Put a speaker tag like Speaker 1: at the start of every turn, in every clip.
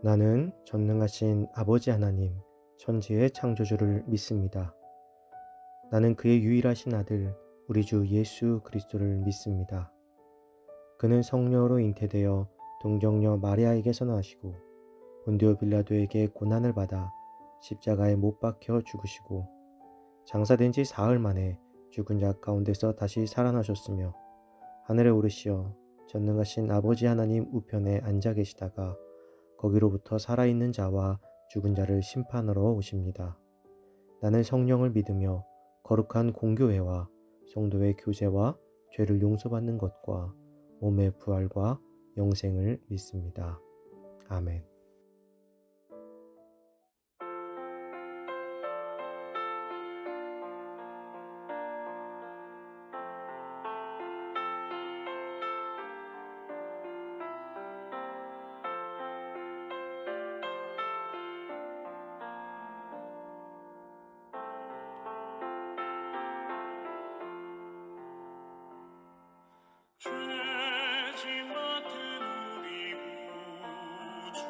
Speaker 1: 나는 전능하신 아버지 하나님, 천지의 창조주를 믿습니다. 나는 그의 유일하신 아들, 우리 주 예수 그리스도를 믿습니다. 그는 성령으로 잉태되어 동정녀 마리아에게서 나시고 본디오 빌라도에게 고난을 받아 십자가에 못 박혀 죽으시고 장사된 지 사흘 만에 죽은 자 가운데서 다시 살아나셨으며 하늘에 오르시어 전능하신 아버지 하나님 우편에 앉아 계시다가 거기로부터 살아있는 자와 죽은 자를 심판하러 오십니다. 나는 성령을 믿으며 거룩한 공교회와 성도의 교제와 죄를 용서받는 것과 몸의 부활과 영생을 믿습니다. 아멘.
Speaker 2: 죄짐 맡은 우리 구주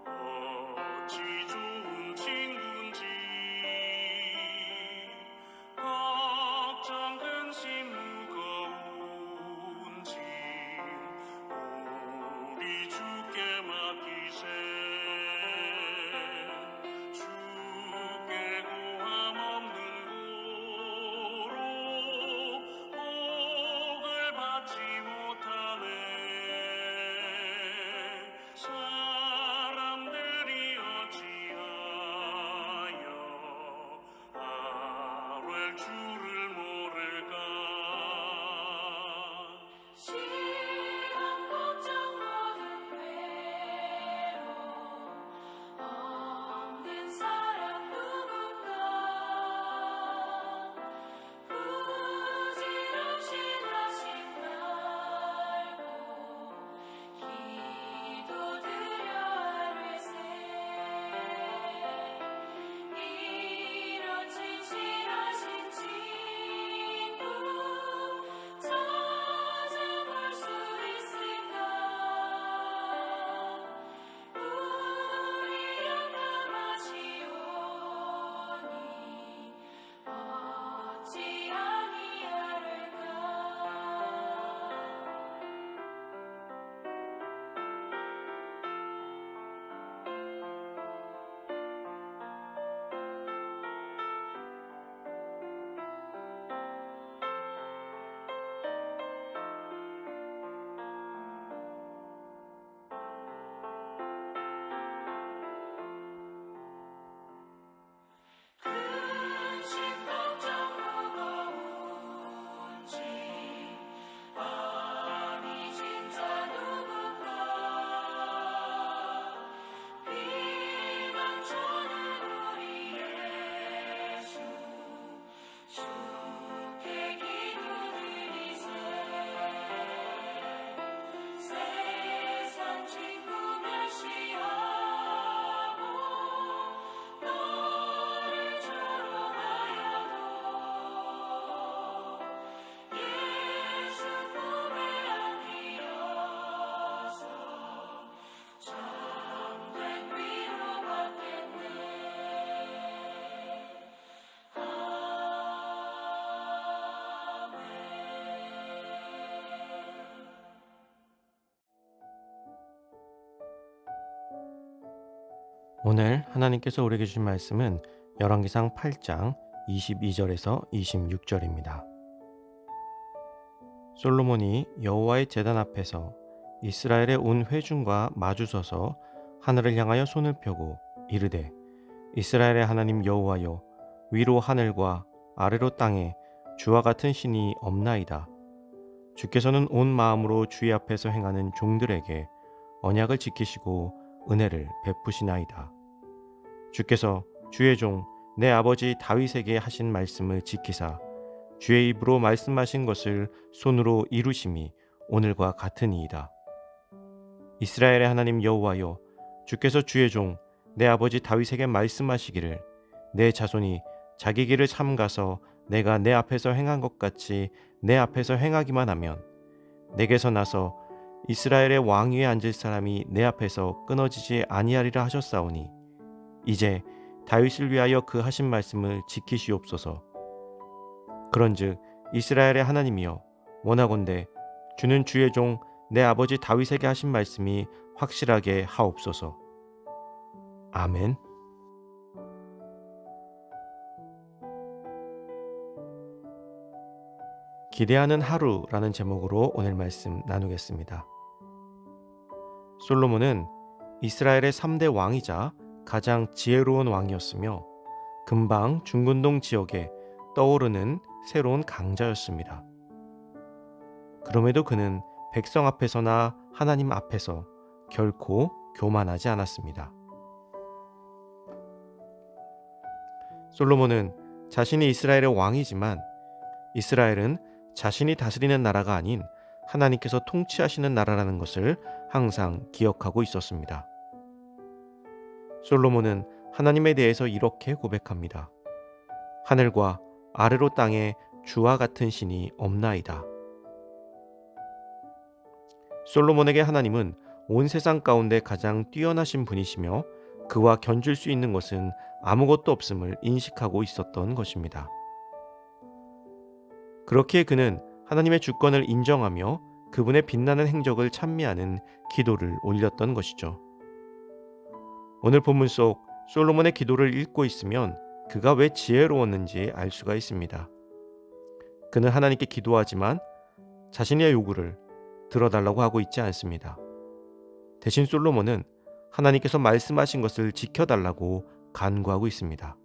Speaker 2: 어찌 좋은 친구인지 걱정 근심 무거운 짐 우리 주께 맡기세 주께 고함 없는 고로 받지 못하네 사람들이 어찌하여 아뢰 주를 모를까 시험 걱정 모든 괴로움 없는 사람 누군가 부질없이 하신 말고 기도드려 아뢰세 이런 진실하신 친구 찾아볼 수 있을까 우리 영감하시오니 어찌 아니하를까 근심 걱정 무거운 짐 아니 진짜 누군가 비방초는 우리 예수 주께 기도드리세 세상 친구 멸시하고 너를 조롱하여도 예수 품에 안기어서 참된 위로받겠네 아멘.
Speaker 3: 오늘 하나님께서 우리에게 주신 말씀은 열왕기상 8장 22절에서 26절입니다. 솔로몬이 여호와의 제단 앞에서 이스라엘의 온 회중과 마주서서 하늘을 향하여 손을 펴고 이르되 이스라엘의 하나님 여호와여 위로 하늘과 아래로 땅에 주와 같은 신이 없나이다. 주께서는 온 마음으로 주의 앞에서 행하는 종들에게 언약을 지키시고 은혜를 베푸시나이다. 주께서 주의 종 내 아버지 다윗에게 하신 말씀을 지키사 주의 입으로 말씀하신 것을 손으로 이루심이 오늘과 같으니이다. 이스라엘의 하나님 여호와여 주께서 주의 종 내 아버지 다윗에게 말씀하시기를 내 자손이 자기 길을 삼가서 내가 내 앞에서 행한 것 같이 내 앞에서 행하기만 하면 내게서 나서 이스라엘의 왕 위에 앉을 사람이 내 앞에서 끊어지지 아니하리라 하셨사오니 이제 다윗을 위하여 그 하신 말씀을 지키시옵소서. 그런즉 이스라엘의 하나님이여 원하건대 주는 주의 종 내 아버지 다윗에게 하신 말씀이 확실하게 하옵소서. 아멘. 기대하는 하루라는 제목으로 오늘 말씀 나누겠습니다. 솔로몬은 이스라엘의 3대 왕이자 가장 지혜로운 왕이었으며 금방 중근동 지역에 떠오르는 새로운 강자였습니다. 그럼에도 그는 백성 앞에서나 하나님 앞에서 결코 교만하지 않았습니다. 솔로몬은 자신이 이스라엘의 왕이지만 이스라엘은 자신이 다스리는 나라가 아닌 하나님께서 통치하시는 나라라는 것을 항상 기억하고 있었습니다. 솔로몬은 하나님에 대해서 이렇게 고백합니다. 하늘과 아래로 땅에 주와 같은 신이 없나이다. 솔로몬에게 하나님은 온 세상 가운데 가장 뛰어나신 분이시며 그와 견줄 수 있는 것은 아무것도 없음을 인식하고 있었던 것입니다. 그렇기에 그는 하나님의 주권을 인정하며 그분의 빛나는 행적을 찬미하는 기도를 올렸던 것이죠. 오늘 본문 속 솔로몬의 기도를 읽고 있으면 그가 왜 지혜로웠는지 알 수가 있습니다. 그는 하나님께 기도하지만 자신의 요구를 들어달라고 하고 있지 않습니다. 대신 솔로몬은 하나님께서 말씀하신 것을 지켜달라고 간구하고 있습니다.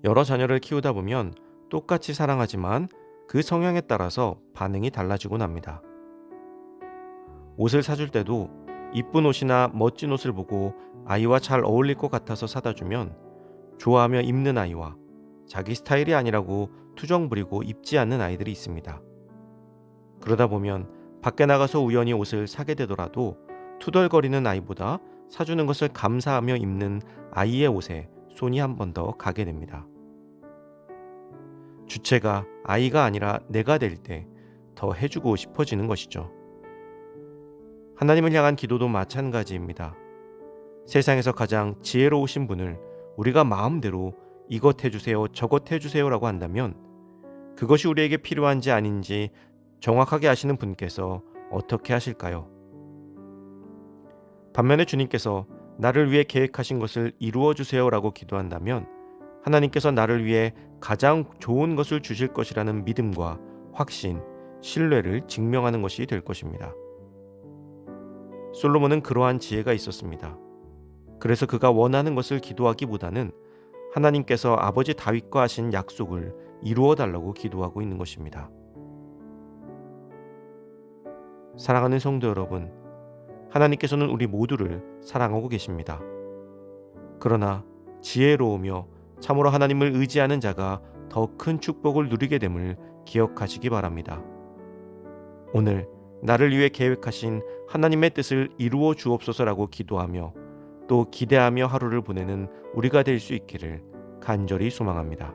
Speaker 3: 여러 자녀를 키우다 보면 똑같이 사랑하지만 그 성향에 따라서 반응이 달라지곤 합니다. 옷을 사줄 때도 이쁜 옷이나 멋진 옷을 보고 아이와 잘 어울릴 것 같아서 사다 주면 좋아하며 입는 아이와 자기 스타일이 아니라고 투정 부리고 입지 않는 아이들이 있습니다. 그러다 보면 밖에 나가서 우연히 옷을 사게 되더라도 투덜거리는 아이보다 사주는 것을 감사하며 입는 아이의 옷에 손이 한 번 더 가게 됩니다. 주체가 아이가 아니라 내가 될 때 더 해주고 싶어지는 것이죠. 하나님을 향한 기도도 마찬가지입니다. 세상에서 가장 지혜로우신 분을 우리가 마음대로 이것 해주세요, 저것 해주세요라고 한다면 그것이 우리에게 필요한지 아닌지 정확하게 아시는 분께서 어떻게 하실까요? 반면에 주님께서 나를 위해 계획하신 것을 이루어 주세요라고 기도한다면 하나님께서 나를 위해 가장 좋은 것을 주실 것이라는 믿음과 확신, 신뢰를 증명하는 것이 될 것입니다. 솔로몬은 그러한 지혜가 있었습니다. 그래서 그가 원하는 것을 기도하기보다는 하나님께서 아버지 다윗과 하신 약속을 이루어 달라고 기도하고 있는 것입니다. 사랑하는 성도 여러분, 하나님께서는 우리 모두를 사랑하고 계십니다. 그러나 지혜로우며 참으로 하나님을 의지하는 자가 더 큰 축복을 누리게 됨을 기억하시기 바랍니다. 오늘 나를 위해 계획하신 하나님의 뜻을 이루어 주옵소서라고 기도하며 또 기대하며 하루를 보내는 우리가 될 수 있기를 간절히 소망합니다.